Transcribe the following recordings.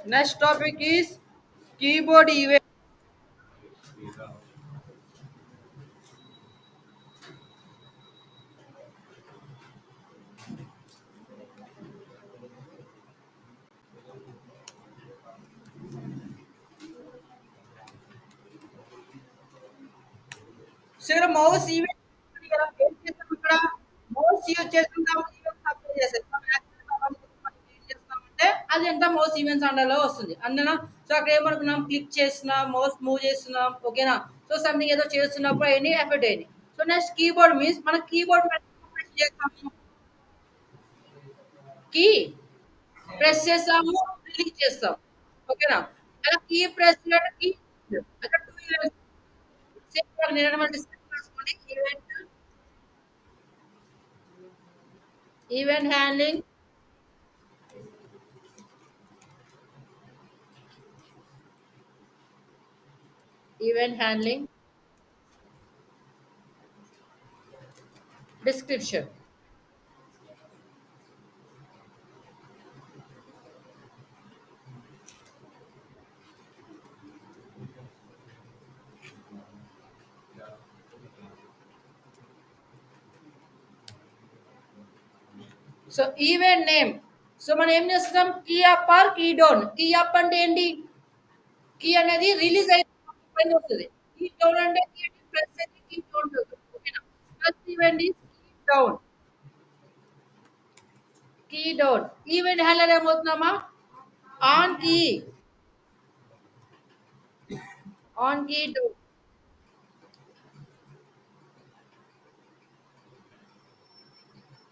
Next topic is keyboard event. So ఇక్కడ mouse event ఇక్కడ ఏం చేస్తాం ఇక్కడ మౌస్ యూజ్ చేసుకుంటాం ఈవెంట్స్ అప్లై చేస్తాం మనం యాక్చువల్ గా మనం ఏం చేస్తామంటే అది ఎంత మౌస్ ఈవెంట్స్ అండర్లో వస్తుంది అందునా సో అక్కడ ఏమనుకున్నాం క్లిక్ చేస్తున్నాం మౌస్ మూవ్ చేస్తున్నాం ఓకేనా సో సంథింగ్ ఏదో చేస్తున్నప్పుడు ఎనీ ఎఫెక్ట్ అయ్యింది సో నెక్స్ట్ కీబోర్డ్ మీన్స్ మన కీబోర్డ్ ప్రెస్ చేస్తాము కీ ప్రెస్ చేస్తాము రిలీజ్ చేస్తాం ఓకేనా అలా కీ ప్రెస్ చేయడం కీ అక్కడ టూ ఈవెంట్స్ సేమ్ నేను డిస్కస్ చేసుకోండి event handling event handling description. So event name so మనం ఏం చేస్తాం key up or key down key up అంటే ఏంటి కీ అనేది రిలీజ్ అయిపోయిన వస్తుంది కీ డౌన్ అంటే కీ ప్రెస్ అయితే కీ డౌన్ ఓకేనా first event is key down key down event handler ఏమవుతున్నామా on key on key down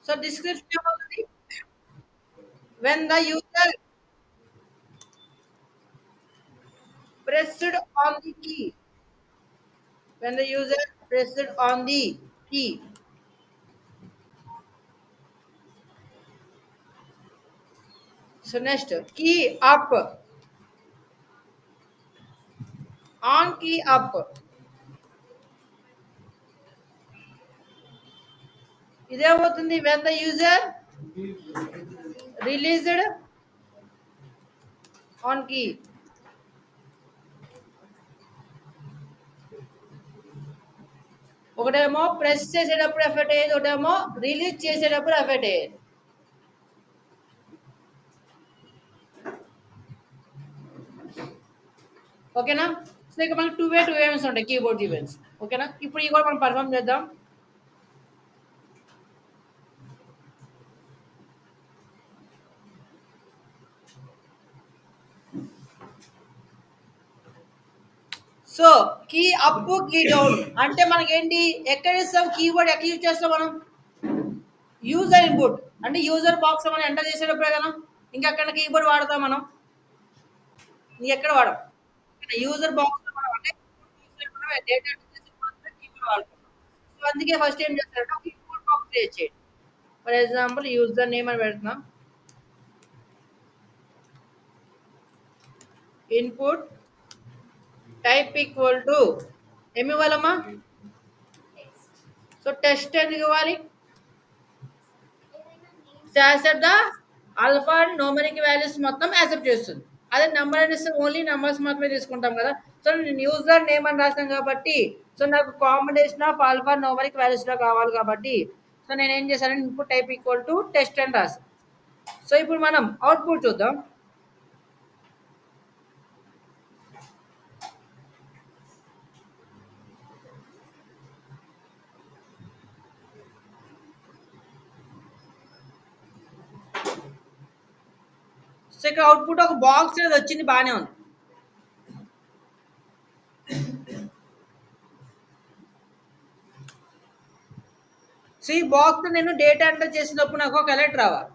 so description ఏమవుతుంది when the user pressed on the key when the user pressed on the key so next key up on key up ఇదేమవుతుంది when the user released on key ఒకటేమో press చేసేటప్పుడు effect అయ్యేది ఒకటేమో release చేసేటప్పుడు effect అయ్యేది ఓకేనా so ఇక మనకి two events ఉంటాయి కీబోర్డ్ ఈవెంట్స్ ఓకేనా ఇప్పుడు ఈ కూడా మనం పర్ఫామ్ చేద్దాం so key up key down అంటే మనకేంటి ఎక్కడ ఇస్తాం కీబోర్డ్ ఎక్కడ యూజ్ చేస్తాం మనం యూజర్ ఇన్పుట్ అంటే యూజర్ బాక్స్ మనం ఎంటర్ చేసేటప్పుడే కదా ఇంకా అక్కడ కీబోర్డ్ వాడతాం మనం ఎక్కడ వాడం యూజర్ బాక్స్ లో మనం అంటే డేటా కీబోర్డ్ వాడతాం సో అందుకే ఫస్ట్ ఏం చేస్తారంటే ఒక ఇన్పుట్ బాక్స్ క్రియేట్ చేయండి ఫర్ ఎగ్జాంపుల్ యూజర్ నేమ్ అని పెడుతున్నాం ఇన్పుట్ టైప్ ఈక్వల్ టు ఏమి ఇవ్వాలమ్మా సో టెస్ట్ ఎందుకు ఇవ్వాలి accept the alpha numeric values మొత్తం యాక్సెప్ట్ చేస్తుంది అదే నెంబర్ అని ఇస్తే ఓన్లీ నెంబర్స్ మాత్రమే తీసుకుంటాం కదా సో నేను యూజర్ నేమ్ అని రాస్తాను కాబట్టి సో నాకు combination of alpha numeric values లో కావాలి కాబట్టి సో నేను ఏం చేశాను input type equal to test అని రాస్తాను సో ఇప్పుడు మనం అవుట్పుట్ చూద్దాం సో ఇక్కడ అవుట్పుట్ ఒక బాక్స్ అనేది వచ్చింది బాగానే ఉంది సో ఈ బాక్స్ నేను డేటా ఎంటర్ చేసినప్పుడు నాకు ఒక అలర్ట్ రావాలి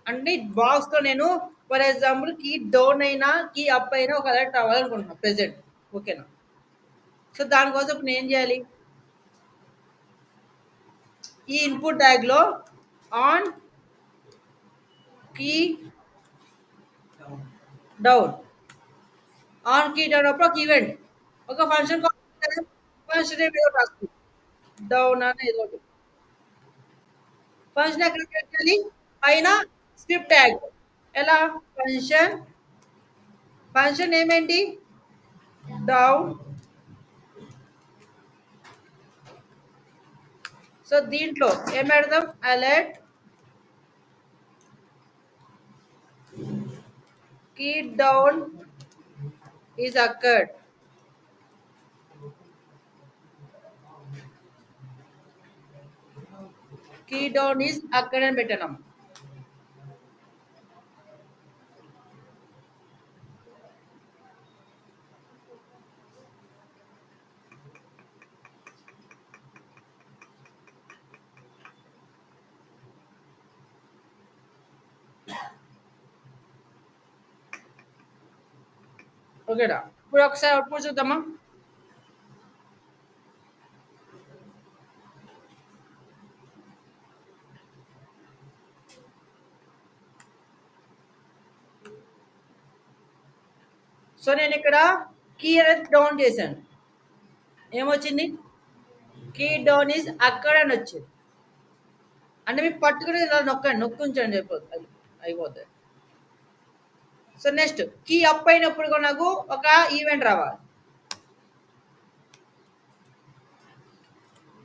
అంటే బాక్స్ లో నేను ఫర్ ఎగ్జాంపుల్ కీ డౌన్ అయినా కీ అప్ అయినా ఒక అలర్ట్ రావాలనుకుంటున్నాను ప్రెసెంట్ ఓకేనా సో దానికోసం ఇప్పుడు నేను ఏం చేయాలి ఈ ఇన్పుట్ ట్యాగ్ లో on key down on key down అప్పుడు ఒక ఈవెంట్ ఒక ఫంక్షన్ ఫంక్షన్ ఏదో రాస్తుంది డౌన్ అని ఏదో ఫంక్షన్ ఎక్కడ పెట్టాలి పైన స్క్రిప్ట్ ట్యాగ్ ఎలా ఫంక్షన్ ఫంక్షన్ నేమ్ ఏంటి? డౌన్. సో దీంట్లో ఏం పెడదాం? Alert key down is occurred. Key down is occurred అని పెట్టినాం. ఓకేనా? ఇప్పుడు ఒకసారి అవుట్పుట్ చూద్దామా? సో నేను ఇక్కడ కీ అనేది డౌన్ చేశాను. ఏమొచ్చింది? కీ డౌన్ ఈజ్ అక్కడ అని వచ్చింది. అంటే మీరు పట్టుకుని ఇలా నొక్కండి, నొక్కి ఉంచండి అయిపోతుంది, అయిపోతుంది. సో నెక్స్ట్ కీ అప్ అయినప్పుడు కూడా నాకు ఒక ఈవెంట్ రావాలి.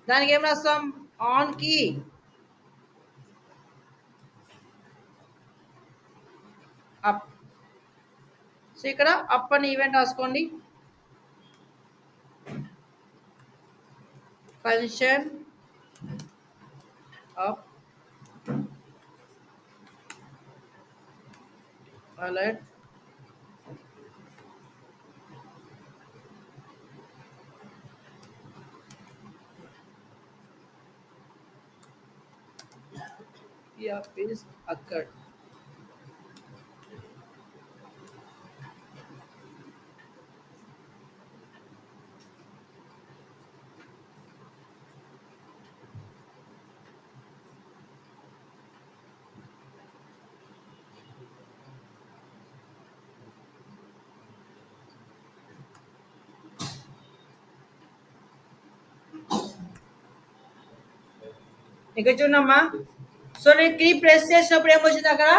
దానికి ఏం రాస్తాం? On key up. సో ఇక్కడ అప్ అని ఈవెంట్ రాసుకోండి. Function up alert up is occurred. ఇక్కడ చూడమ్మా. సో నేను కీ ప్రెస్ చేసినప్పుడు ఏమొచ్చింది? అక్కడ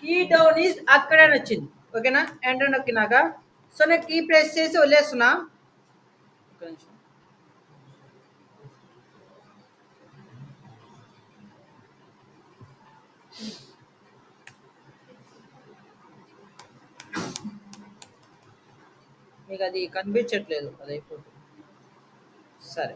కీ డౌన్ ఈజ్ అక్కడ అని వచ్చింది. ఓకేనా? ఎంటర్ నొక్కినాక సో నేను కీ ప్రెస్ చేసి వదిలేస్తున్నా. ఒక నిమిషం. మీకు అది కనిపించట్లేదు, అది అయిపోతుంది. సరే,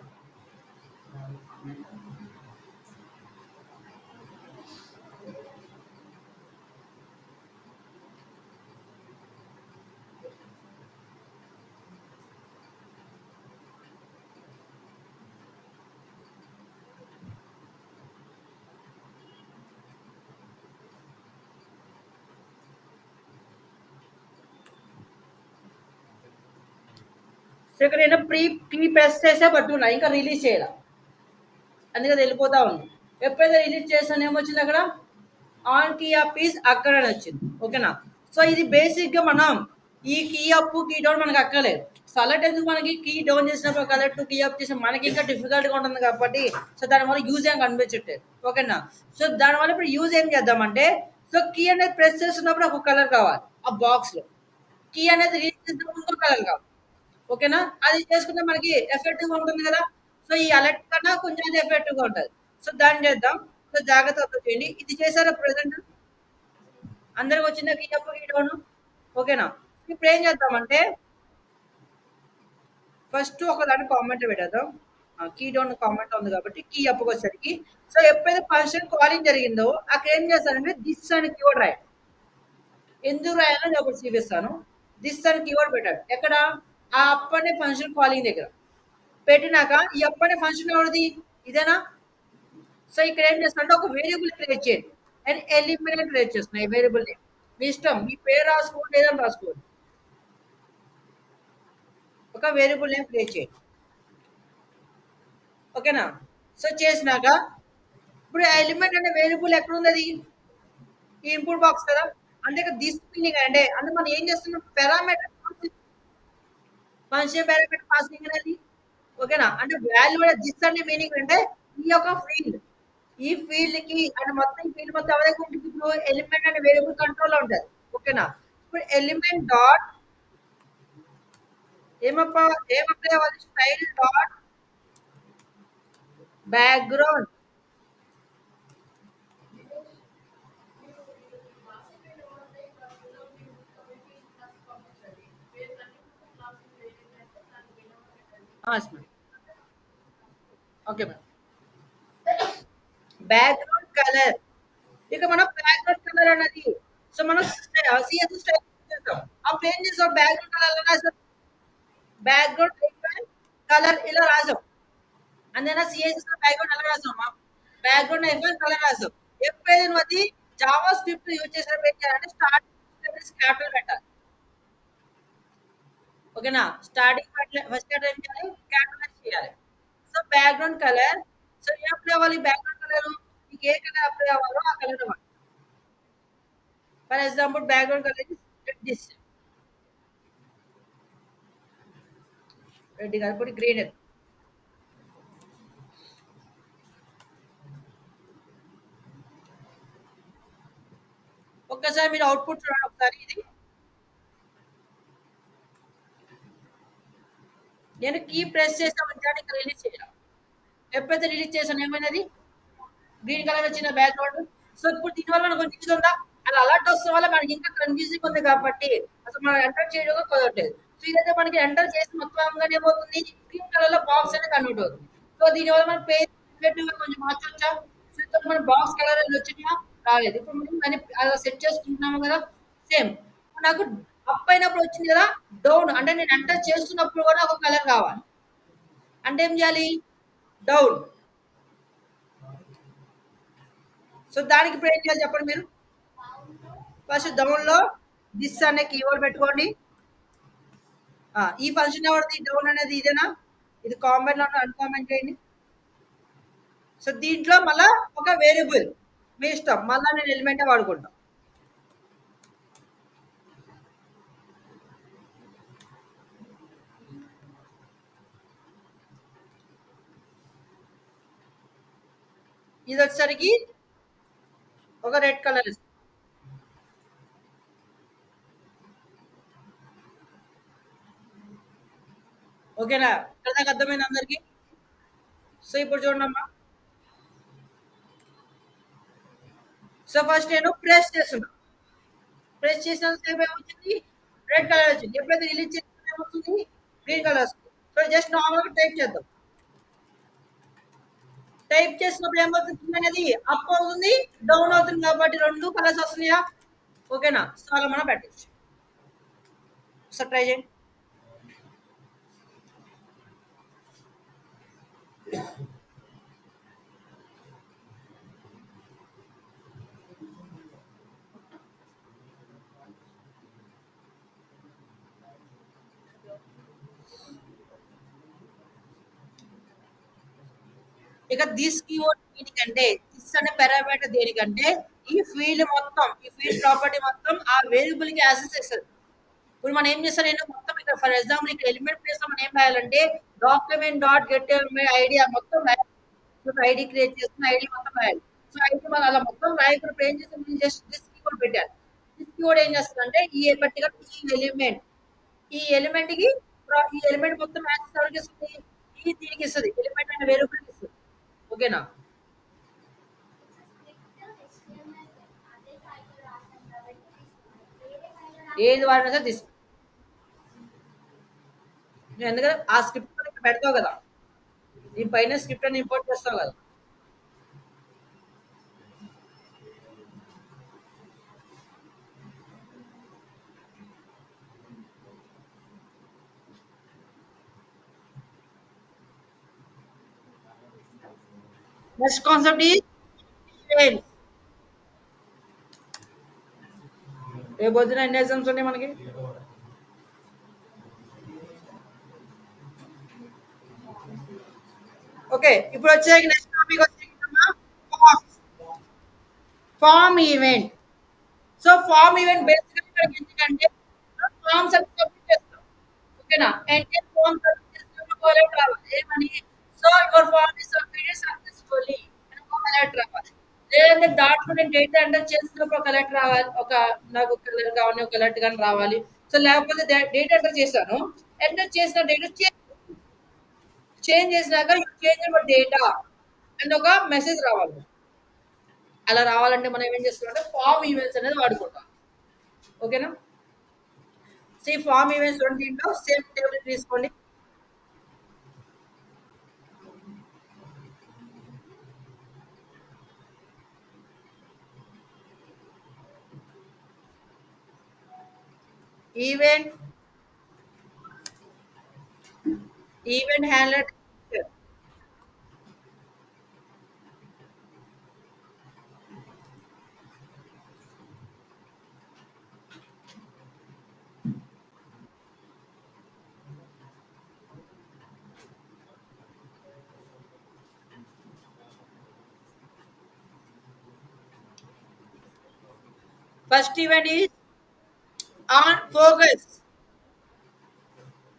సో ఇక్కడ నేను కీ ప్రెస్ చేసే పట్టుకున్నా, ఇంకా రిలీజ్ చేయాలి, అందుకని వెళ్ళిపోతా ఉంది. ఎప్పుడైతే రిలీజ్ చేస్తాను ఏమొచ్చింది? అక్కడ ఆన్ కీ అప్ ఈజ్ అక్కడ అని వచ్చింది. ఓకేనా? సో ఇది బేసిక్గా మనం ఈ కీ అప్ కీ డౌన్ మనకు అక్కర్లేదు. సో అలర్ట్ ఎందుకు? మనకి కీ డౌన్ చేసినప్పుడు ఒక అలర్ట్ కీ అప్ చేసిన మనకి ఇంకా డిఫికల్ట్గా ఉంటుంది కాబట్టి సో దానివల్ల యూజ్ ఏం కనిపించట్లేదు. ఓకేనా? సో దానివల్ల ఇప్పుడు యూజ్ ఏం చేద్దామంటే, సో కీ అనేది ప్రెస్ చేస్తున్నప్పుడు ఒక కలర్ కావాలి ఆ బాక్స్లో, కీ అనేది రిలీజ్ చేసినప్పుడు ఇంకో కలర్ కావాలి. ఓకేనా? అది చేసుకుంటే మనకి ఎఫెక్టివ్గా ఉంటుంది కదా. సో ఈ అలర్ట్ కన్నా కొంచెం అది ఎఫెక్టివ్గా ఉంటుంది. సో దాన్ని చేద్దాం. సో జాగ్రత్తగా చేయండి. ఇది చేశారా ప్రెసెంట్? అందరికి వచ్చిందా కీ అప్ కీ డౌన్? ఓకేనా? ఇప్పుడు ఏం చేద్దామంటే ఫస్ట్ ఒక దాన్ని కామెంట్ పెట్టేద్దాం. కీ డౌన్ కామెంట్ ఉంది కాబట్టి కీ అప్కి వచ్చేసరికి సో ఎప్పుడైతే ఫంక్షన్ కాలింగ్ జరిగిందో అక్కడ ఏం చేస్తానంటే దిస్ అని కీవర్డ్ రాయాలి. ఎందుకు రాయాలో నేను ఒకటి చూపిస్తాను. దిస్ అని కీవర్డ్ పెట్టాడు ఎక్కడ? ఆ అప్ అనే ఫంక్షన్ కాలింగ్ దగ్గర పెట్టినాక ఈ అప్ అనే ఫంక్షన్ ఎవరిది? ఇదేనా? సో ఇక్కడ ఏం చేస్తానంటే ఒక వేరియబుల్ క్రియేట్ చేయండి అండ్ ఎలిమినేట్ క్రియేట్ చేస్తున్నా. ఈ వేరియబుల్ నేమ్ మీ ఇష్టం, మీ పేరు రాసుకోండి ఏదైనా రాసుకోండి. ఒక వేరియబుల్ నేమ్ క్రియేట్ చేయండి. ఓకేనా? సో చేసినాక ఇప్పుడు ఎలిమెంట్ అనే వేరియబుల్ ఎక్కడ ఉంది? అది ఈ ఇన్పుట్ బాక్స్ కదా. అంటే దిస్ మీనింగ్ అంటే మనం ఏం చేస్తున్నాం? పారామీటర్ ఫంక్షన్ పారామీటర్ పాసింగ్ అనేది. ఓకేనా? అంటే వాల్యూ దిస్ అనే మీనింగ్ అంటే ఈ యొక్క ఫీల్డ్, ఈ ఫీల్డ్ కి అంటే మొత్తం ఈ ఫీల్డ్ మొత్తం ఎవరైతే ఉంటుంది? ఇప్పుడు ఎలిమెంట్ అనే వేరియబుల్ కంట్రోల్ లో ఉంటుంది. ఓకేనా? ఇప్పుడు ఎలిమెంట్ డాట్ ఏమప్పా ఏమప్లై అవ్వాలి? Style dot background. Yes ma'am. Okay ma'am. Background colour. ఇక మనం బ్యాక్‌గ్రౌండ్ కలర్ అన్నది సో, మనం సీఎస్ఎస్ స్టైల్ చేసాం. అప్పుడు ఏం చేసాం బ్యాక్‌గ్రౌండ్ కలర్ ఎలా రాసాం? బ్యాక్‌గ్రౌండ్ కలర్ ఇలా రాసాం. అందుకనే సీఎస్ఎస్ బ్యాక్‌గ్రౌండ్ ఎలా రాసామా? బ్యాక్‌గ్రౌండ్ అయిపోయి కలర్ రాసాం. ఎప్పుడైతే నువ్వు అది జావా స్క్రిప్ట్ యూజ్ చేసినప్పుడు ఏం చేయాలంటే క్యాపిటల్ పెట్టాలి. ఓకేనా? స్టార్టింగ్ ఫస్ట్ లెటర్ ఏం చేయాలి? క్యాపిటలైజ్ చేయాలి. సో, బ్యాక్‌గ్రౌండ్ కలర్ సో, ఏం అప్లై అవ్వాలి బ్యాక్‌గ్రౌండ్ కలరు? మీకు ఏ కలర్ అప్లై అవ్వాలో ఆ కలర్ ఇవ్వాలి. For example background colour is this. Red కాదు ఇప్పుడు గ్రీన్. ఒక్కసారి మీరు అవుట్‌పుట్ చూడండి ఒకసారి ఇది. నేను కీ ప్రెస్ చేస్తా ఉంచాను ఇంకా రిలీజ్ చేయాలి. ఎప్పుడైతే రిలీజ్ చేశానో ఏమైనది? గ్రీన్ కలర్ వచ్చిన బ్యాక్‌గ్రౌండ్. సో, ఇప్పుడు దీనివల్ల మనకు కన్‌ఫ్యూజ్ ఉందా? అలా అలర్ట్ వస్తడం వల్ల మనకి ఇంకా కన్‌ఫ్యూజింగ్ ఉంది కాబట్టి అసలు మనం ఎంటర్ చేయడం కుదరట్లేదు. సో, ఇదైతే మనకి ఎంటర్ చేసి మొత్తం అవ్వంగానే ఏమవుతుంది? గ్రీన్ కలర్‌లో బాక్స్ అనేది కన్వర్ట్ అవుతుంది. సో, దీనివల్ల మన పేజ్ రిలేటివ్‌గా కొంచెం మార్చొచ్చా? సో, ఇక్కడ మన బాక్స్ కలర్ అని వచ్చినాయా? రాలేదు. ఇప్పుడు మనం దాన్ని అలా సెట్ చేసుకుంటున్నాము కదా! సేమ్. నాకు అప్ అయినప్పుడు వచ్చింది కదా! డౌన్ అంటే నేను ఎంటర్ చేస్తున్నప్పుడు కూడా ఒక కలర్ కావాలి. అంటే ఏం చేయాలి? డౌన్. సో, దానికి ఇప్పుడు ఏం చేయాలి చెప్పండి మీరు? ఫస్ట్ డౌన్‌లో దిస్ అనే కీవర్డ్ పెట్టుకోండి. ఈ ఫంక్షన్ ఎవరిది? డౌన్ అనేది ఇదేనా? ఇది కామెంట్ లోనే అన్‌కామెంట్ చేయండి. సో, దీంట్లో మళ్ళా ఒక వేరియబుల్ మీ ఇష్టం. మళ్ళా నేను ఎలిమెంటే వాడుకుంటా. ఇదొచ్చేసరికి ఒక రెడ్ కలర్ ఇస్తా. ఓకేనా? ఇక్కడ దాకా అర్థమైందా అందరికి? సో, ఇప్పుడు చూడండమ్మా. సో, ఫస్ట్ నేను ప్రెస్ చేస్తున్నా. ప్రెస్ చేసినంత సేపు ఏమొచ్చింది? రెడ్ కలర్ వచ్చింది. ఎప్పుడైతే రిలీజ్ చేసినప్పుడు ఏమొస్తుంది? గ్రీన్ కలర్ వస్తుంది. సో, జస్ట్ నార్మల్‌గా టైప్ చేద్దాం. టైప్ చేసినప్పుడు ఏమవుతుంది అనేది అప్ అవుతుంది, డౌన్ అవుతుంది కాబట్టి 2 కలర్స్ వస్తున్నాయా? ఓకేనా? సో, అలా మనం పెట్టొచ్చు. ఒకసారి ట్రై చేయండి. ఇక దిస్ కీవర్డ్ దేనికంటే దిస్ అనే పారామీటర్ దేనికంటే ఈ ఫీల్డ్ మొత్తం ఈ ఫీల్డ్ ప్రాపర్టీ మొత్తం ఆ వేరియబుల్ కి యాక్సెస్ చేస్తుంది. ఇప్పుడు మనం ఏం చేస్తాం నేను మొత్తం ఇక్కడ ఫర్ ఎగ్జాంపుల్ ఇక్కడ ఎలిమెంట్ ప్లేస్ లో మనం ఏం రాయాలంటే డాక్యుమెంట్ డాట్ గెట్ ఐడి మొత్తం ఐడి క్రియేట్ చేస్తున్న ఐడి మొత్తం రాయాలి. సో ఐడి మనం అలా మొత్తం రాయకుండా ఏం చేస్తాం నేను జస్ట్ దిస్ కీవర్డ్ పెట్టాను. దిస్ కీవర్డ్ ఏం చేస్తుందంటే ఈ పర్టికులర్ ఈ ఎలిమెంట్ కి ఈ ఎలిమెంట్ మొత్తం యాక్సెస్ ఎవరికి ఇస్తుంది? ఈ దీనికి ఇస్తుంది. ఎలిమెంట్ అనే వేరియబుల్ ఇస్తుంది. ఓకేనా? ఏది వాడినా సరే తీసుకో. నువ్వు ఎందుకంటే ఆ స్క్రిప్ట్ కూడా ఇక్కడ పెడతావు కదా! దీని పైన స్క్రిప్ట్ అని ఇంపోర్ట్ చేస్తావు కదా! Next concept is event. రేపు పొద్దున ఎన్ని ఎగ్జామ్స్ ఉన్నాయి మనకి? ఓకే ఇప్పుడు వచ్చే నెక్స్ట్ టాపిక్ వచ్చేసి form event. So form event basically మనకి ఎందుకంటే ఫార్మ్స్ అన్ని సబ్మిట్ చేస్తాం. ఓకేనా? అంటే ఫార్మ్ సబ్మిట్ చేసినప్పుడు ఒక అలర్ట్ రావాలి. ఏమని? So your form is submitted successfully అని ఒక అలర్ట్ రావాలి. లేదంటే దాంట్లో నేను డేటా ఎంటర్ చేసినప్పుడు ఒక అలర్ట్ రావాలి. నాకు ఒక అలర్ట్ కావాలి, ఒక అలర్ట్ గాని రావాలి. సో లేకపోతే డేట్ ఎంటర్ చేశాను. ఎంటర్ చేసిన డేట్ చేంజ్ చేసినాక చేంజ్ యువర్ డేటా అని ఒక మెసేజ్ రావాలి. అలా రావాలంటే మనం ఏం చేస్తామంటే ఫార్మ్ ఈవెంట్స్ అనేది వాడుకుంటాం. ఓకేనా? సో ఈ ఫార్మ్ ఈవెంట్స్ చూడండి, దీంట్లో సేమ్ టేబుల్ తీసుకోండి. Event event handler. First event is on focus.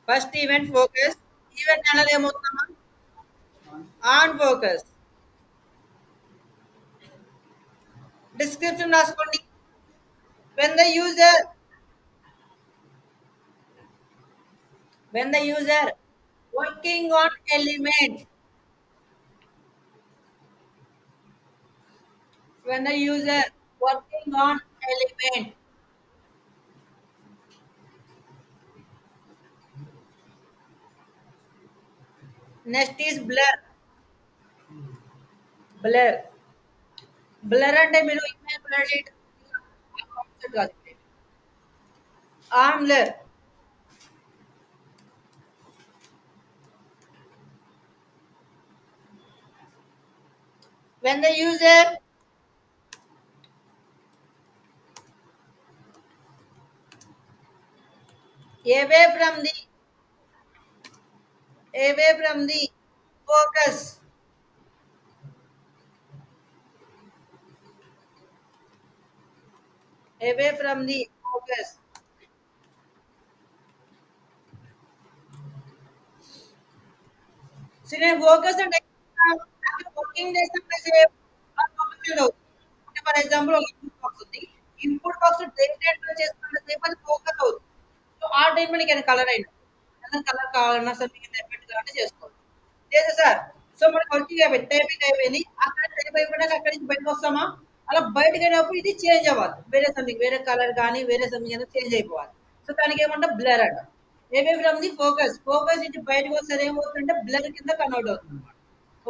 First event focus. Event handler ఏమవుతుందమ్మా? On focus. డిస్క్రిప్షన్ రాసుకోండి. when the user when the user working on element when the user working on element. Next is blur. Blur. Blur అంటే మీరు image blur చేయడం concept కాదు. On blur. when the user away from the focus. Away from the focus. So నేను focus అంటే working చేసినప్పుడు అంటే for example ఒక input box ఉంది. ఇన్పుట్ బాక్స్ డేట్ ఎంటర్ చేస్తున్నంతసేపు అది ఫోకస్ అవుతుంది. సో ఆ టైం మనకి కలర్ అయినా ఏదైనా కలర్ కావాలన్నా సరే మీకు ఎఫెక్ట్ కావాలంటే చేసుకోవచ్చు. లేదు సార్. సో మనకి వర్కింగ్ అయిపోయింది, టైపింగ్ అయిపోయింది. అక్కడ టైప్ అయిపోయినాక అక్కడి నుంచి బయటకు వస్తామా? అలా బయటకు అయినప్పుడు ఇది చేంజ్ అవ్వాలి. వేరే సంథింగ్, వేరే కలర్ కానీ వేరే సంథింగ్ అనేది చేంజ్ అయిపోవాలి. సో దానికి ఏమంటే బ్లర్ అంట. ఏవే ఫ్రమ్ ది ఫోకస్. ఫోకస్ నుంచి బయటకు వస్తే ఏమవుతుందంటే బ్లర్ కింద కన్వర్ట్ అవుతుంది అనమాట.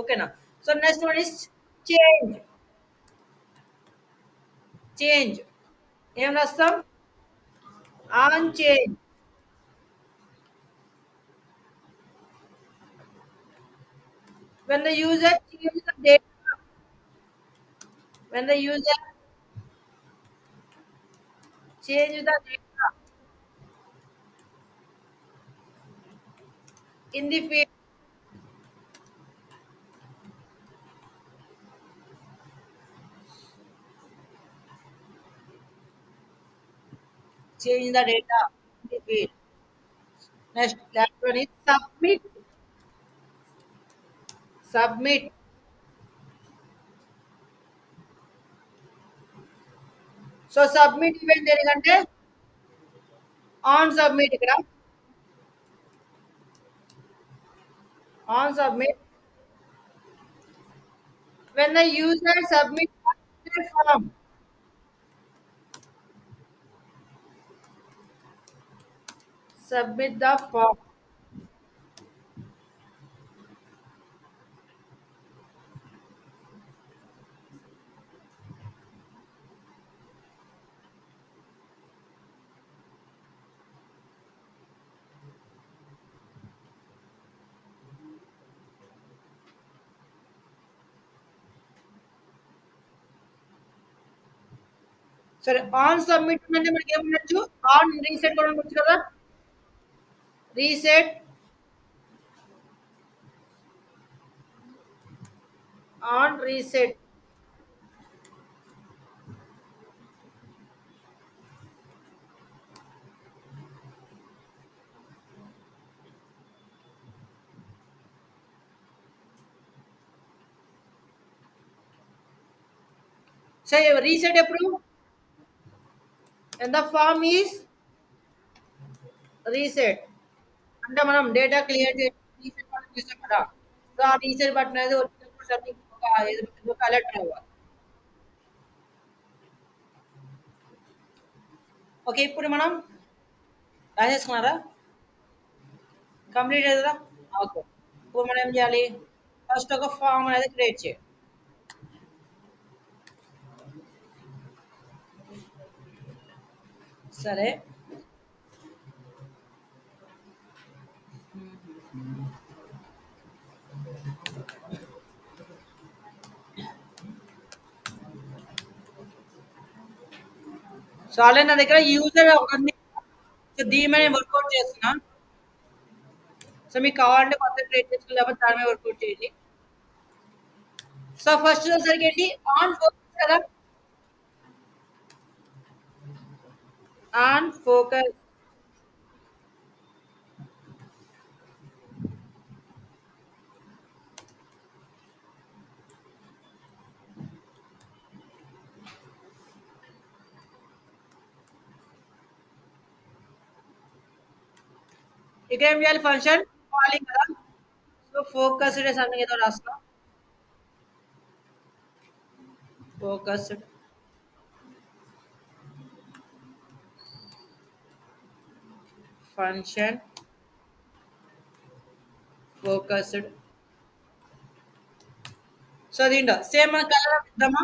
ఓకేనా? So next one is change. Change ఏం రాస్తాం? On change. when the user changes the data when the user changes the data in the field. Change the data in the field. Next, last one is submit. Submit. So submit event ఎందుకంటే on submit. ఇక్కడ on submit. when the user submits the form. Submit the form. సరే on submit అంటే మనకి ఏమనొచ్చు? On reset కూడా ఉండొచ్చు కదా. Reset on reset. So reset ఎప్పుడు? and the form is reset అంటే మనం డేటా క్లియర్ చేసి రీసెట్ బటన్ చేసాం కదా. సో ఆ రీసెట్ బటన్ అనేది వచ్చినప్పుడు something ఒక అలర్ట్ రావాలి. ఓకే, ఇప్పుడు మనం రాసేసుకున్నారా? కంప్లీట్ అయ్యిందా? ఓకే. ఇప్పుడు మనం ఏం చేయాలి? ఫస్ట్ ఒక ఫామ్ అనేది క్రియేట్ చేయాలి. సరే. సో ఆల్రెడీ నా దగ్గర యూజర్ ఒక ఉంది. సో దీని మీద వర్కౌట్ చేస్తున్నా. సో మీకు కావాలంటే కొత్త క్రియేట్ చేసుకుని లేకపోతే దాని మీద వర్కౌట్ చేయండి. సో ఫస్ట్ వచ్చేసరికి ఏంటి, ఆన్ ఫోకస్ కదా. On focus. ఇక్కడ ఏం చేయాలి, ఫంక్షన్ కాలింగ్ కదా. సో ఫోకస్డ్ సంథింగ్ ఏదో రాస్తా. Focused function focused. సో దీంట్లో సేమ్ మన కలర్ ఇద్దామా?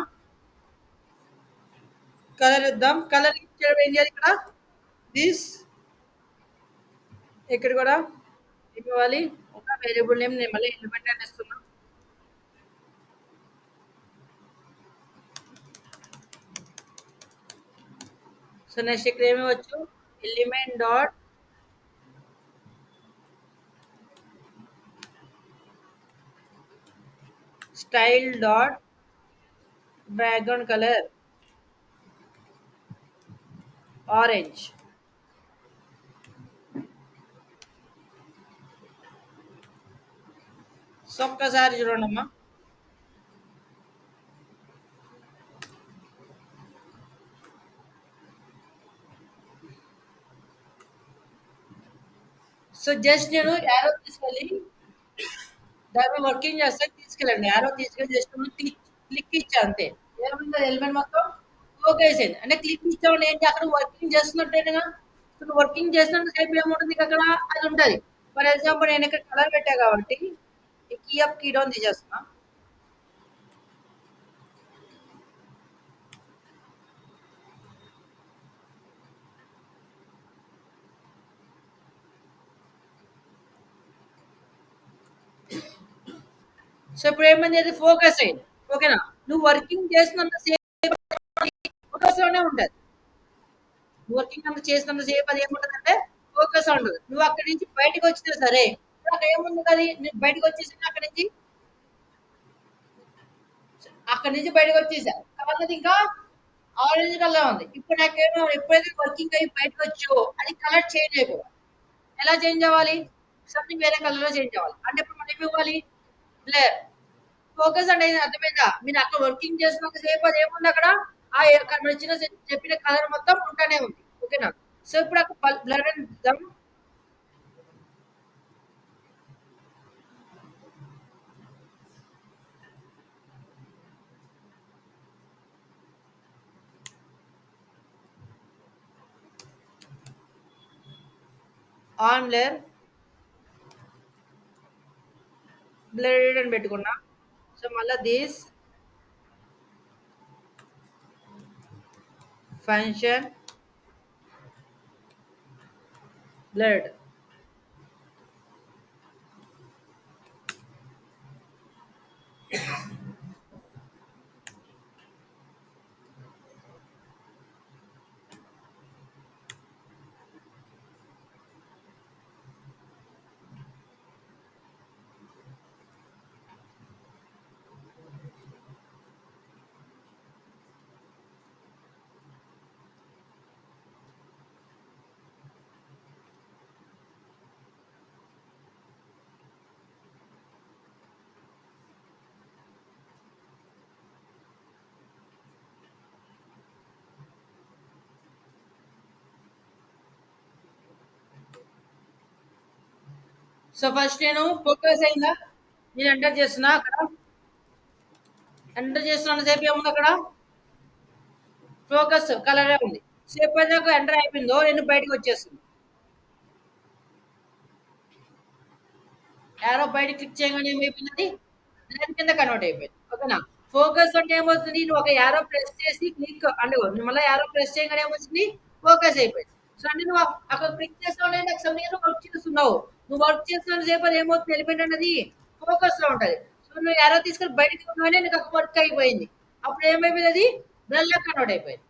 కలర్ ఇద్దాం. కలర్ ఇచ్చేటప్పుడు ఏం చేయాలి, ఇక్కడ దిస్ ఇక్కడ కూడా ఇవ్వాలి. ఒక వేరియబుల్ నేమ్ నేను మళ్ళీ ఎలిమెంట్ అని ఇస్తున్నా. సో నెక్స్ట్ ఇక్కడ ఏమి ఇవ్వచ్చు, element dot style dot background colour orange. So ఒక్కసారి చూడండి అమ్మా. సో జస్ట్ నేను యారో తీసుకెళ్ళి దాన్ని వర్కింగ్ చేస్తే తీసుకెళ్ళండి. యారో తీసుకెళ్ళి జస్ట్ క్లిక్ క్లిక్ ఇచ్చా అంతే. ఏమైంది, ఎలిమెంట్ మొత్తం ఓకే వేసింది. అంటే క్లిక్ ఇచ్చామని ఏంటి, అక్కడ వర్కింగ్ చేస్తున్నట్టేనా. సో నువ్వు వర్కింగ్ చేస్తున్నంత సేపు ఏముంటుంది ఇక అక్కడ, అది ఉంటుంది. ఫర్ ఎగ్జాంపుల్ నేను ఇక్కడ కలర్ పెట్టా కాబట్టి ఈ కీ అప్ కీ డౌన్ తీసేస్తున్నా. సో ఇప్పుడు ఏమైంది, అది ఫోకస్ అయింది. ఓకేనా. నువ్వు వర్కింగ్ చేస్తున్నంత సేపు ఫోకస్ లోనే ఉంటుంది. నువ్వు వర్కింగ్ అంత చేసినంత సేపు అది ఏముంటుంది అంటే ఫోకస్ ఉండదు. నువ్వు అక్కడి నుంచి బయటకు వచ్చినా సరే ఇప్పుడు అక్కడ ఏముంది కదా, నువ్వు బయటకు వచ్చేసి అక్కడి నుంచి బయటకు వచ్చేసా కలర్ ఇంకా ఆరెంజ్ కలర్ ఉంది. ఇప్పుడు నాకేమో ఎప్పుడైతే వర్కింగ్ అయ్యి బయటకు వచ్చో అది కలర్ చేంజ్ అయిపోవాలి. ఎలా చేంజ్ అవ్వాలి, సంథింగ్ వేరే కలర్ లో చేంజ్ అవ్వాలి. అంటే ఇప్పుడు మనం ఏమి ఇవ్వాలి, బ్లర్. ఫోకస్ అంటే ఇది అర్థమైందా. మీరు అక్కడ వర్కింగ్ చేస్తున్నంత సేపు అది ఏముంది అక్కడ, ఆ అక్కడ వచ్చిన చెప్పిన కలర్ మొత్తం ఉంటానే ఉంది. ఓకేనా. సో ఇప్పుడు అక్కడ బ్లర్ అని ఇద్దాం. ఆన్ లేయర్ బ్లడ్ అని పెట్టుకున్నా. సో మళ్ళీ this function blood. So first నేను ఫోకస్ అయిందా? నేను ఎంటర్ చేస్తున్నా అక్కడ. ఎంటర్ చేస్తున్న సేపు ఏముంది అక్కడ? ఫోకస్ కలరే ఉంది. సేపు అయినాక ఎంటర్ అయిపోయిందో నేను బయటకి వచ్చేస్తుంది. యారో బయట క్లిక్ చేయగానే ఏమైపోయింది? దాని కింద కన్వర్ట్ అయిపోయింది. ఓకేనా? ఫోకస్ అంటే ఏమవుతుంది? నువ్వు ఒక యారో ప్రెస్ చేసి క్లిక్ అంటే మళ్ళీ యారో ప్రెస్ చేయగానే ఏమొచ్చింది? ఫోకస్ అయిపోయింది. సో అంటే నువ్వు అక్కడ క్లిక్ చేస్తావు నాకు సమయంలో వర్క్ చేస్తున్నావు. నువ్వు వర్క్ చేస్తున్న సేపు అది ఏమవుతుంది? ఎలిమెంట్ అనేది ఫోకస్ లో ఉంటది. సో నువ్వు యారో తీసుకొని బయటకి ఇవ్వగానే నీకు అక్కడ వర్క్ అయిపోయింది. అప్పుడు ఏమైపోయింది? అది డల్ గా కన్వర్ట్ అయిపోయింది.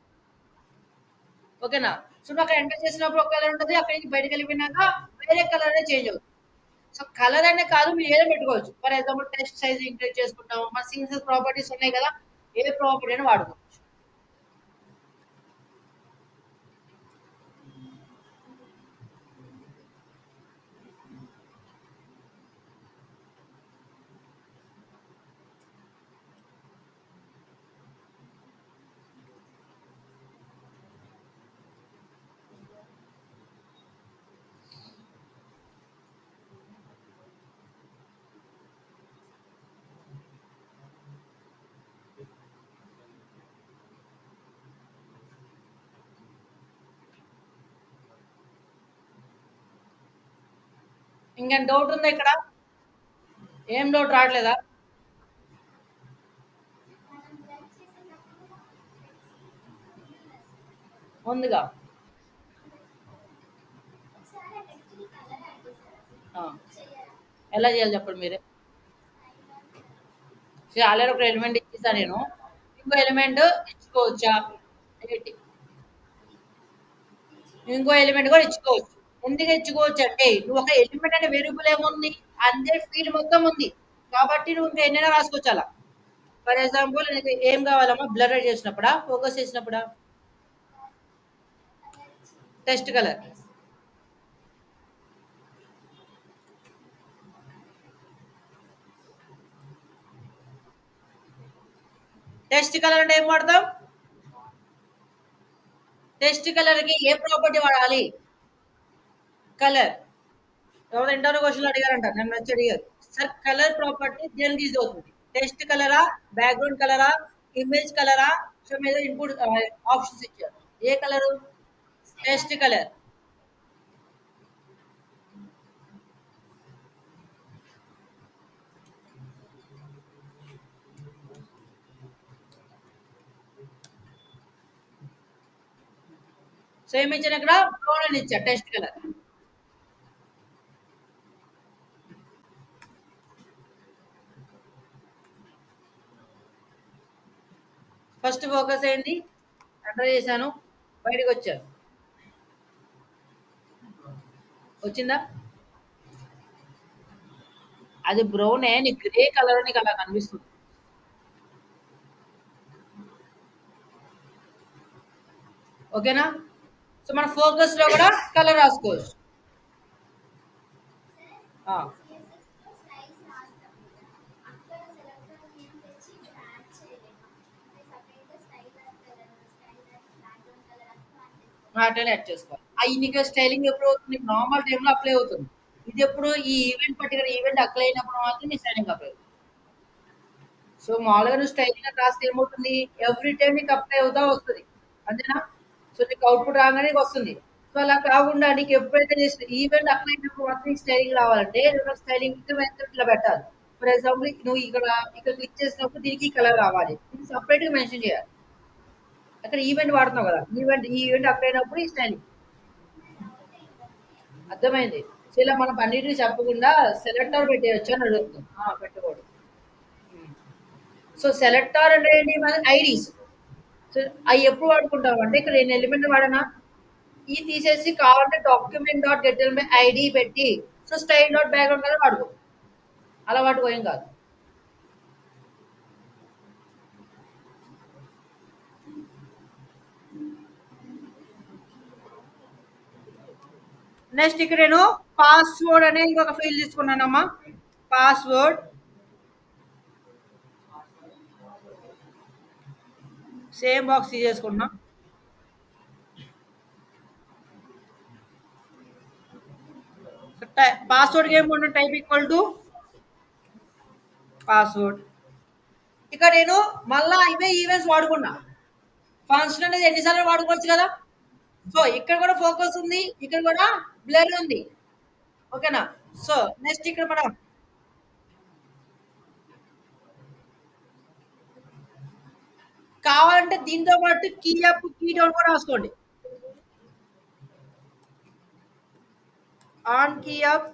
ఓకేనా? సో నాకు ఎంటర్ చేసినప్పుడు ఒక కలర్ ఉంటది. అక్కడి నుంచి బయటకి వెళ్ళిపోయినాక వేరే కలర్ అనేది చేంజ్ అవుతుంది. సో కలర్ అనే కాదు మీరు ఏదో పెట్టుకోవచ్చు. For example text size increase చేసుకుంటాము. మన సీఎస్ఎస్ ప్రాపర్టీస్ ఉన్నాయి కదా! ఏ ప్రాపర్టీ అయినా వాడుకోవచ్చు. ఇంకా డౌట్ ఉందా ఇక్కడ? ఏం డౌట్ రావట్లేదా? ఉందిగా. ఆ, ఎలా చేయాలి చెప్పండి మీరే. సో ఆల్రెడీ ఒక ఎలిమెంట్ ఇచ్చేసా నేను. ఇంకో ఎలిమెంట్ ఇచ్చుకోవచ్చా? ఏంటి? ఇంకో ఎలిమెంట్ కూడా ఇచ్చుకోవచ్చు. ఎందుకు ఇచ్చుకోవచ్చు అంటే నువ్వు ఒక ఎలిమెంట్ అనే వేరియబుల్ ఏముంది? అందే ఫీల్డ్ మొత్తం ఉంది. కాబట్టి నువ్వు ఇంకా ఎన్నైనా రాసుకోవచ్చు అలా. ఫర్ ఎగ్జాంపుల్ నీకు ఏం కావాలమ్మా? బ్లర్ చేసినప్పుడా? ఫోకస్ చేసినప్పుడా? Text colour. టెస్ట్ కలర్ అంటే ఏం వాడతాం? టెస్ట్ కలర్ కి ఏ ప్రాపర్టీ వాడాలి? కలర్. ఎవరో ఇంటర్వ్యూ క్వశ్చన్ అడిగారంట, నన్ను వచ్చి అడిగారు. సార్ కలర్ ప్రాపర్టీ దేనికి యూజ్ అవుతుంది? టెస్ట్ కలరా, బ్యాక్గ్రౌండ్ కలరా, ఇమేజ్ కలరా? సో మీద ఇన్పుట్ ఆప్షన్స్ ఇచ్చారు. ఏ కలరు? Text colour. సో ఏమి ఇచ్చాను ఇక్కడ? బ్రౌన్ అని ఇచ్చా టెస్ట్ కలర్. ఫస్ట్ ఫోకస్ ఏంటి? ఎంటర్ చేశాను, బయటకు వచ్చాను. వచ్చిందా? అది బ్రౌనే, నీకు గ్రే కలర్ నీకు అలా కనిపిస్తుంది. ఓకేనా? సో మన ఫోకస్ లో కూడా కలర్ రాసుకోవచ్చు. ఆ, అట్లనే యాడ్ చేసుకోవాలి. అవి నీకు స్టైలింగ్ ఎప్పుడు అవుతుంది? నార్మల్ టైంలో అప్లై అవుతుంది. ఇది ఎప్పుడు? ఈ ఈవెంట్ పర్టికులర్ ఈవెంట్ అప్లై అయినప్పుడు మాత్రం నీ స్టైలింగ్ అప్లై అవుతుంది. సో మామూలుగా నువ్వు స్టైలింగ్ రాస్తే ఏమవుతుంది? ఎవ్రీ టైం నీకు అప్లై అవుతా వస్తుంది. అంతేనా? సో నీకు అవుట్పుట్ రాగానే నీకు వస్తుంది. సో అలా కాకుండా నీకు ఎప్పుడైతే ఈవెంట్ అప్లై అయినప్పుడు మాత్రం నీకు స్టైలింగ్ రావాలంటే నువ్వు స్టైలింగ్ ఇట్లా పెట్టాలి. ఫర్ ఎగ్జాంపుల్ నువ్వు ఇక్కడ క్లిక్ చేసినప్పుడు దీనికి కలర్ రావాలి. ఇది సపరేట్ గా మెన్షన్ చేయాలి. అక్కడ ఈవెంట్ వాడుతున్నావు కదా, ఈ ఈవెంట్ అప్లై అయినప్పుడు ఈ స్టైలింగ్. అర్థమైంది. సో ఇలా మనం అన్నిటిని చెప్పకుండా సెలెక్టర్ పెట్టేయచ్చు అని అడుగుతుంది. పెట్టకూడదు. సో సెలెక్టర్ అంటే ఏంటి? మన ఐడీస్. సో అవి ఎప్పుడు వాడుకుంటాం అంటే ఇక్కడ నేను ఎలిమెంట్ వాడనా, ఈ తీసేసి కావాలంటే document dot get element ID పెట్టి so style dot background colour వాడుకో. అలా వాడుకో, ఏం కాదు. నెక్స్ట్ ఇక్కడ నేను పాస్వర్డ్ అనే ఇంకొక ఫీల్డ్ తీసుకున్నానమ్మా. పాస్వర్డ్ సేమ్ బాక్స్ తీసేసుకున్నా. పాస్వర్డ్ ఏముంటుంది టైప్ ఈక్వల్ టు పాస్వర్డ్. ఇక్కడ నేను మళ్ళా ఇవే ఈవెంట్స్ వాడుకున్నా. ఫంక్షన్ అనేది ఎన్నిసార్లు వాడుకోవచ్చు కదా. సో ఇక్కడ కూడా ఫోకస్ ఉంది, ఇక్కడ కూడా బ్లర్ ఉంది. ఓకేనా. సో నెక్స్ట్ ఇక్కడ మనం కావాలంటే దీంతో పాటు కీ అప్ కీ డౌన్ కూడా రాసుకోండి. ఆన్ కీ అప్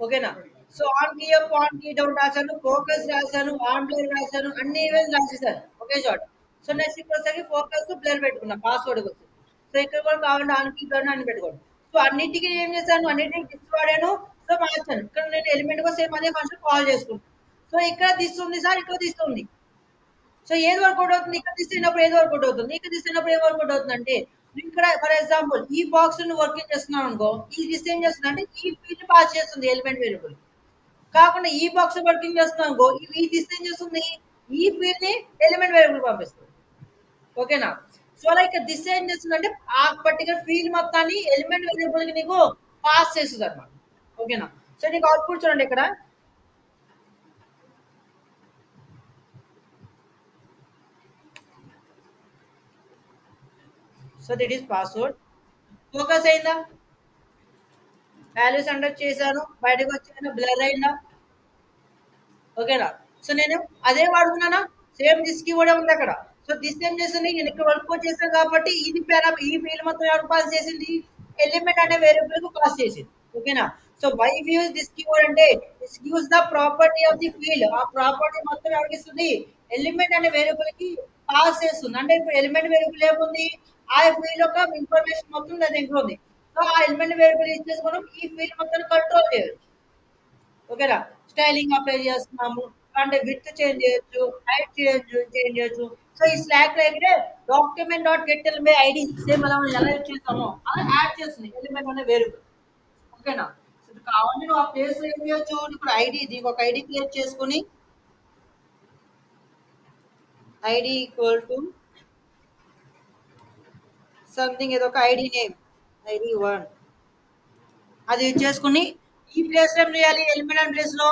ఓకేనా. So on key up on key down రాశాను, ఫోకస్ రాశాను, ఆన్ బ్లర్ రాశాను, అన్ని ఈవెంట్స్ రాసేసాను ఒకే చోట. సో నెక్స్ట్ ఇక్కడ వచ్చేసరికి ఫోకస్ బ్లర్ పెట్టుకున్నా పాస్వర్డ్ వచ్చి. సో ఇక్కడ కూడా కావాలంటే ఆన్ కీ డౌన్ అని పెట్టుకోండి. సో అన్నిటికీ ఏం చేశాను, అన్నిటికీ డిస్ వాడాను. సో మార్చాను. ఇక్కడ నేను ఎలిమెంట్ కూడా సేమ్ అదే ఫంక్షన్ కాల్ చేసుకుంటాను. సో ఇక్కడ దిస్ ఉంది సార్, ఇక్కడ దిస్ ఉంది. సో ఏది వర్కౌట్ అవుతుంది, ఇక్కడ తీసినప్పుడు ఏది వర్కౌట్ అవుతుంది, ఇక్కడ తీసినప్పుడు ఏది వర్కౌట్ అవుతుంది అంటే ఇక్కడ ఫర్ ఎగ్జాంపుల్ ఈ బాక్స్ ను వర్కింగ్ చేస్తున్నాను అనుకో, ఈ దిస్ ఏం చేస్తుంది అంటే ఈ ఫీల్డ్ పాస్ చేస్తుంది ఎలిమెంట్ వేరియబుల్. కాకుండా ఈ బాక్స్ వర్కింగ్ చేస్తున్నాం అనుకో, ఈ దిస్ ఏం చేస్తుంది, ఈ ఫీల్డ్ ని ఎలిమెంట్ వేరియబుల్ పంపిస్తుంది. ఓకేనా. సో లైక్ దిస్ ఏం చేస్తుంది అంటే ఆ పర్టికులర్ ఫీల్డ్ మొత్తాన్ని ఎలిమెంట్ వేరియబుల్ కి నీకు పాస్ చేస్తుంది అనమాట. ఓకేనా. సో నీకు అవుట్పుట్ చూడండి ఇక్కడ. So this is password. Focus అయిందా, వాల్యూస్ ఎంటర్ చేశాను, బయటకు వచ్చాను, బ్లర్ అయిందా. ఓకేనా. సో నేను అదే వాడుకున్నానా, సేమ్ దిస్ కి కూడా ఉంది అక్కడ. సో దిస్ ఏం చేసింది, నేను ఇక్కడ వర్క్ చేశాను కాబట్టి ఇది ఈ ఫీల్డ్ మొత్తం ఎవరు పాస్ చేసింది, ఎలిమెంట్ అనే వేరియబుల్ కు పాస్ చేసింది. ఓకేనా. So why use this keyword అంటే this gives the property of the field. ఆ ప్రాపర్టీ మొత్తం ఎవరికి ఇస్తుంది, ఎలిమెంట్ అనే వేరియబుల్ కి పాస్ చేస్తుంది. అంటే ఇప్పుడు ఎలిమెంట్ వేరియబుల్ ఏముంది, ఆ ఫీల్డ్ యొక్క ఇన్ఫర్మేషన్ మొత్తం దాని దగ్గర ఉంది. సో ఆ ఎలిమెంట్ వేరియబుల్ ఇచ్చేసి మనం ఈ ఫీల్డ్ మొత్తం కంట్రోల్ చేయొచ్చు. ఓకేనా. స్టైలింగ్ అప్లై చేస్తున్నాము అంటే విత్ చేంజ్ చేయొచ్చు, హైట్ చేంజ్ చేయొచ్చు. సో ఈ స్లాక్ లో అయితే document dot get element ID same మనం ఎలా యూజ్ చేస్తామో అలా యాడ్ చేస్తుంది ఎలిమెంట్ అనే వేరియబుల్. ఓకేనా. సో ఇది కావాలంటే నువ్వు ఆ ప్లేస్ లో ఏం చేయొచ్చు, ఇప్పుడు ఐడి దీనికి ఒక ఐడి క్రియేట్ చేసుకుని ఐడి ఈక్వల్ టు సంథింగ్ ఏదో ఒక ఐడి నేమ్ ID1 అది యూజ్ చేసుకుని ఈ ప్లేస్ లో ఏం చేయాలి, ఎలిమెంట్ అనే ప్లేస్ లో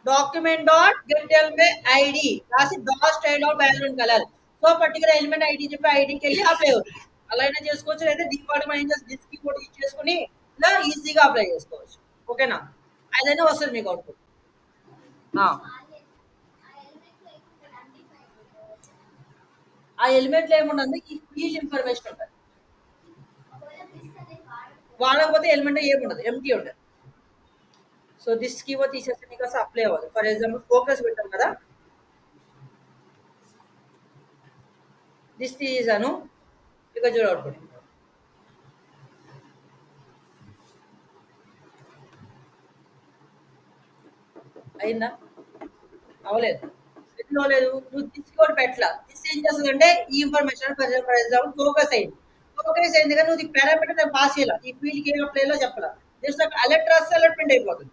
document dot get element ID రాసి dot style of background colour. So particular element ID చెప్పి ఐడికి వెళ్ళి అప్లై అవుతుంది. అలా అయినా చేసుకోవచ్చు, లేదా దీని పాటు మనం ఏం చేసి డిస్క్ కీబోర్డ్ యూజ్ చేసుకుని ఇలా ఈజీగా అప్లై చేసుకోవచ్చు. ఓకేనా. అదైనా వస్తుంది మీకు అవుట్పుట్. ఆ ఎలిమెంట్ లో ఏముంటుంది, ఈ ఫీల్డ్ ఇన్ఫర్మేషన్ ఉంటుంది. వాడకపోతే ఎలిమెంట్ ఏముండదు, ఎంటీ ఉంటుంది. సో దిస్ కీవర్డ్ తీసేస్తే మీకు అసలు అప్లై అవ్వదు. ఫర్ ఎగ్జాంపుల్ ఫోకస్ పెట్టాం కదా, దిస్ తీసాను, ఇక చూడ అవుట్పుట్ అయిందా, అవ్వలేదు. ఎందుకు అవ్వలేదు, నువ్వు దిస్ కూడా పెట్టలా. దిస్ ఏం చేస్తుంది అంటే ఈ ఇన్ఫర్మేషన్ ఫర్ ఎగ్జాంపుల్ ఫోకస్ అయింది, ఫోకస్ అయింది కానీ నువ్వు ఈ పారామీటర్ నేను పాస్ చేయాలి, ఈ ఫీల్డ్ కి ఏం అప్లై చేయాలో చెప్పాల. జస్ట్ అలర్ట్ రాస్తే అలర్ట్మెంట్ అయిపోతుంది.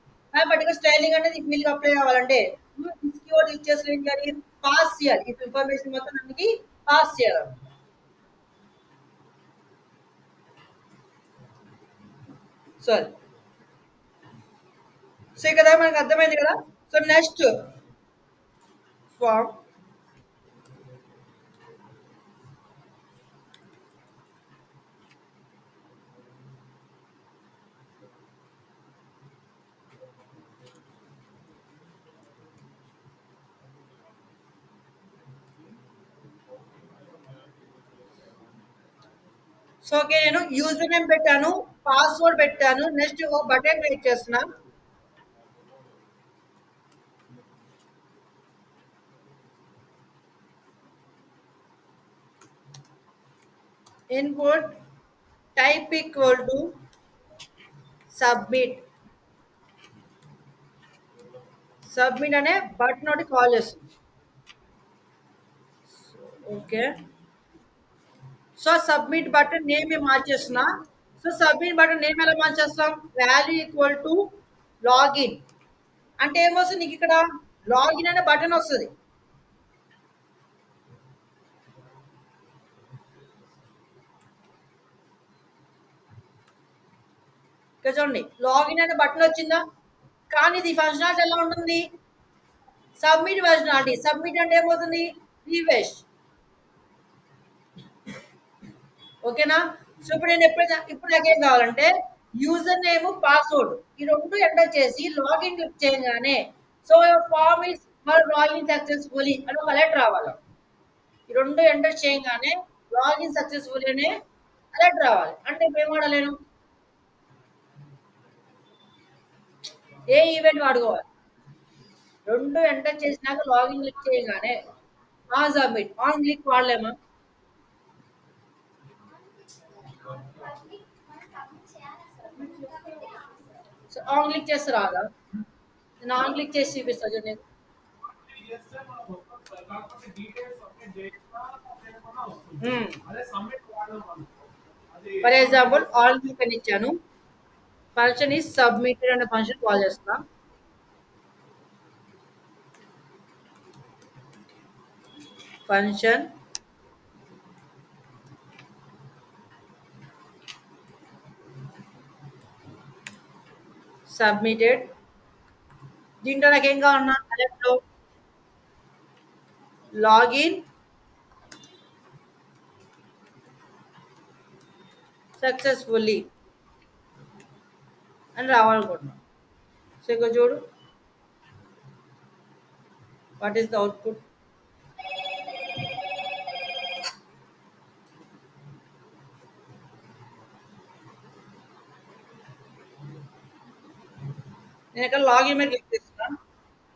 బట్ స్టైలింగ్ అనేది ఈ ఫీల్డ్ అప్లై కావాలంటే నువ్వు దిస్ కీవర్డ్ యూజ్ చేసి ఏం చేయాలి, పాస్ చేయాలి, ఈ ఇన్ఫర్మేషన్ మొత్తం దానికి పాస్ చేయాలి. సారీ. సో ఇక్కడ మనకు అర్థమైంది కదా. So next form. So okay, నేను యూజర్ నేమ్ పెట్టాను, పాస్వర్డ్ పెట్టాను, నెక్స్ట్ బటన్ క్రియేట్ చేస్తున్నా. Input type equal to submit. Submit అనే బటన్ ఒకటి కాల్ చేస్తుంది. Okay. So submit button name మార్చేస్తున్నా. సో సబ్మిట్ బటన్ నేమ్ ఎలా మార్చేస్తాం? వాల్యూ ఈక్వల్ టు లాగిన్ అంటే ఏమొస్తుంది నీకు ఇక్కడ? లాగిన్ అనే బటన్ వస్తుంది. ఇక్కడ చూడండి లాగిన్ అనే బటన్ వచ్చిందా? కానీ ఇది ఫంక్షనాలిటీ ఎలా ఉంటుంది? Submit functionality. సబ్మిట్ అంటే ఏమవుతుంది? రీఫ్రెష్. ఓకేనా? సో ఇప్పుడు నేను ఇప్పుడు నాకేం కావాలంటే యూజర్ నేమ్ పాస్వర్డ్ ఈ రెండు ఎంటర్ చేసి లాగిన్ క్లిక్ చేయగానే so form is for login successfully అని ఒక అలర్ట్ రావాలి. ఈ రెండు ఎంటర్ చేయగానే లాగిన్ సక్సెస్ఫుల్ అనే అలర్ట్ రావాలి. అంటే ఇప్పుడు ఏం వాడలేను? ఏ ఈవెంట్ వాడుకోవాలి? రెండు ఎంటర్ చేసినాక లాగిన్ క్లిక్ చేయగానే సబ్మిట్ ఆన్ క్లిక్ వాడలేమా? సో ఆన్ క్లిక్ చేస్తే రాదా? నేను ఆన్ క్లిక్ చేసి చూపిస్తా చూడండి. ఫర్ ఎగ్జాంపుల్ ఆన్ క్లిక్ అని ఇచ్చాను. ఫంక్షన్ ఈజ్ సబ్మిటెడ్ అనే ఫంక్షన్ కాల్ చేస్తున్నా. Function submitted. దీంట్లో నాకేం కావాలన్నా అలర్ట్లో లాగిన్ సక్సెస్ఫుల్లీ అని రావాలనుకుంటున్నాం. సో ఇక్కడ చూడు వాట్ ఈస్ ద అవుట్పుట్. నేను ఇక్కడ లాగిన్ మీద క్లిక్ చేస్తున్నాను.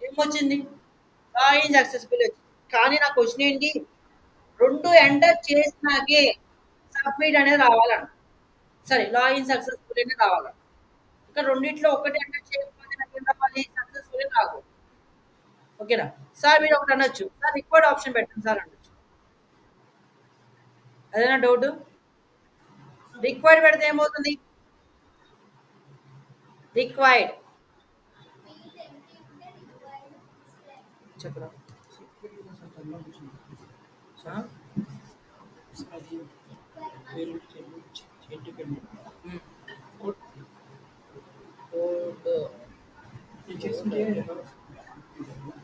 ఏమొచ్చింది? లాగిన్ సక్సెస్ఫుల్ వచ్చింది. కానీ నా క్వశ్చన్ ఏంటి? రెండు ఎంటర్ చేసినాకే సబ్మిట్ అనేది రావాలన్న. సరే లాగిన్ సక్సెస్ఫుల్ అనేది రావాలి. ఇక్కడ రెండిట్లో ఒకటి ఎంటర్ చేయకపోతే నాకు ఏం రావాలి? సక్సెస్ఫుల్ రాదు. ఓకేనా? సార్ మీరు ఒకటి అనొచ్చు, సార్ రిక్వైర్డ్ ఆప్షన్ పెట్టండి సార్ అనొచ్చు. అదేనా డౌట్? రిక్వైర్డ్ పెడితే ఏమవుతుంది? రిక్వైర్డ్ చెప్పరా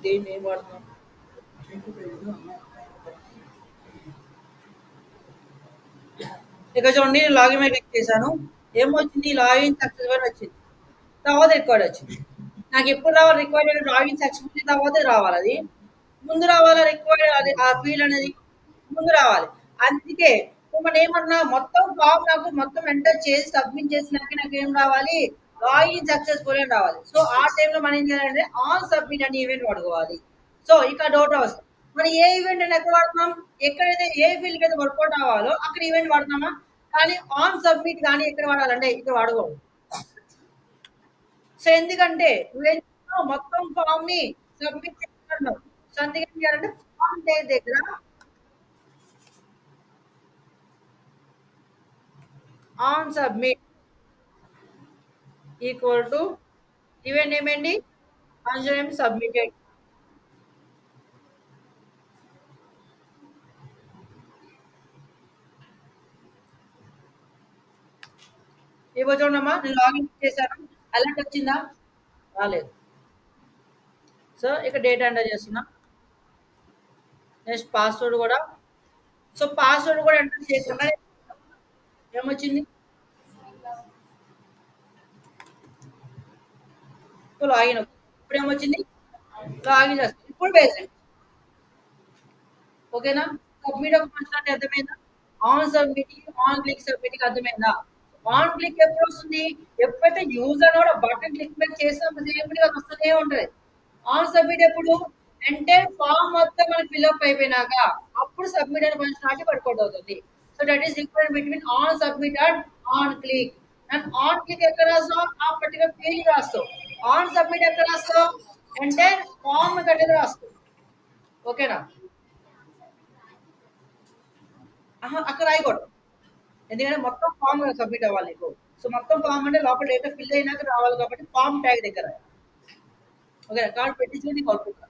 దేన్ని ఏం వాడుతున్నాం? ఇక చూడండి లాగిన్ మీద క్లిక్ చేశాను. ఏమొచ్చింది? లాగిన్ సక్సెస్ఫుల్ వచ్చింది. తర్వాత రికార్డ్ వచ్చింది. నాకు ఎప్పుడు రావాలి రిక్వైర్డ్? లాగిన్ సక్సెస్ఫుల్ తర్వాత రావాలి. అది ముందు రావాలా రిక్వైర్డ్? అది ఆ ఫీల్డ్ అనేది ముందు రావాలి. అందుకే మనం ఏమన్నా మొత్తం ఫామ్ నాకు మొత్తం ఎంటర్ చేసి సబ్మిట్ చేసినాక నాకు ఏం రావాలి? లాగిన్ సక్సెస్ఫుల్ అని రావాలి. సో ఆ టైంలో మనం ఏం చేయాలంటే ఆన్ సబ్మిట్ అనే ఈవెంట్ వాడుకోవాలి. సో ఇక్కడ డౌట్ అవసరం. మనం ఏ ఈవెంట్ అని ఎక్కడ వాడుతున్నాం? ఎక్కడైతే ఏ ఫీల్డ్ అయితే వర్కౌట్ అవ్వాలో అక్కడ ఈవెంట్ వాడుతున్నామా? కానీ ఆన్ సబ్మిట్ కానీ ఎక్కడ వాడాలంటే ఇక్కడ వాడుకోవాలి. సో ఎందుకంటే నువ్వేం చేస్తున్నావు? మొత్తం ఫామ్ ని సబ్మిట్ చేస్తున్నావు. సో అందుకే ఏం చేయాలంటే ఫామ్ దగ్గర on submit equal to event ఏమేంటి? Function name submitted. ఇవ్వ చూడమ్మా నేను లాగిన్ చేశాను. అలర్ట్ వచ్చిందా? రాలేదు. సో ఇక్కడ డేటా ఎంటర్ చేస్తున్నా. నెక్స్ట్ పాస్వర్డ్ కూడా. సో పాస్వర్డ్ కూడా ఎంటర్ చేస్తున్నా. ఏమొచ్చింది? లాగిన్. ఇప్పుడు ఏమొచ్చింది? లాగిన్ చేస్తాను. ఇప్పుడు బేసిక్. ఓకేనా? సబ్మిట్ ఒక ఫంక్షన్ అర్థమైందా? On submit on click submit అర్థమైందా? ఆన్ క్లిక్ ఎప్పుడు వస్తుంది? ఎప్పుడైతే యూజర్ కూడా బటన్ క్లిక్ మీద చేసినప్పుడు సేపటిగా వస్తూనే ఉంటుంది. ఆన్ సబ్మిట్ ఎప్పుడు? అంటే ఫామ్ మొత్తం మనకి ఫిల్అప్ అయిపోయినాక అప్పుడు సబ్మిట్ అనే ఫంక్షనాలిటీ వర్కౌట్ అవుతుంది. So that is difference between on submit and on click. And on click ఎక్కడ రాస్తావు? ఆ పర్టికులర్ ఫీల్డ్ రాస్తావు. ఆన్ సబ్మిట్ ఎక్కడ రాస్తావు? అండ్ దెన్ ఫామ్ దగ్గర రాసుకో. ఓకేనా? అహా! అక్కడ రాయకూడదు. ఎందుకంటే మొత్తం ఫార్మ్ సబ్మిట్ అవ్వాలి నీకు. సో, మొత్తం ఫార్మ్ అంటే లోపల డేటా ఫిల్ అయినాక రావాలి కాబట్టి ఫార్మ్ ట్యాగ్ దగ్గర. ఓకేనా? కార్డ్ పెట్టించుకొని నీకు అవుట్‌పుట్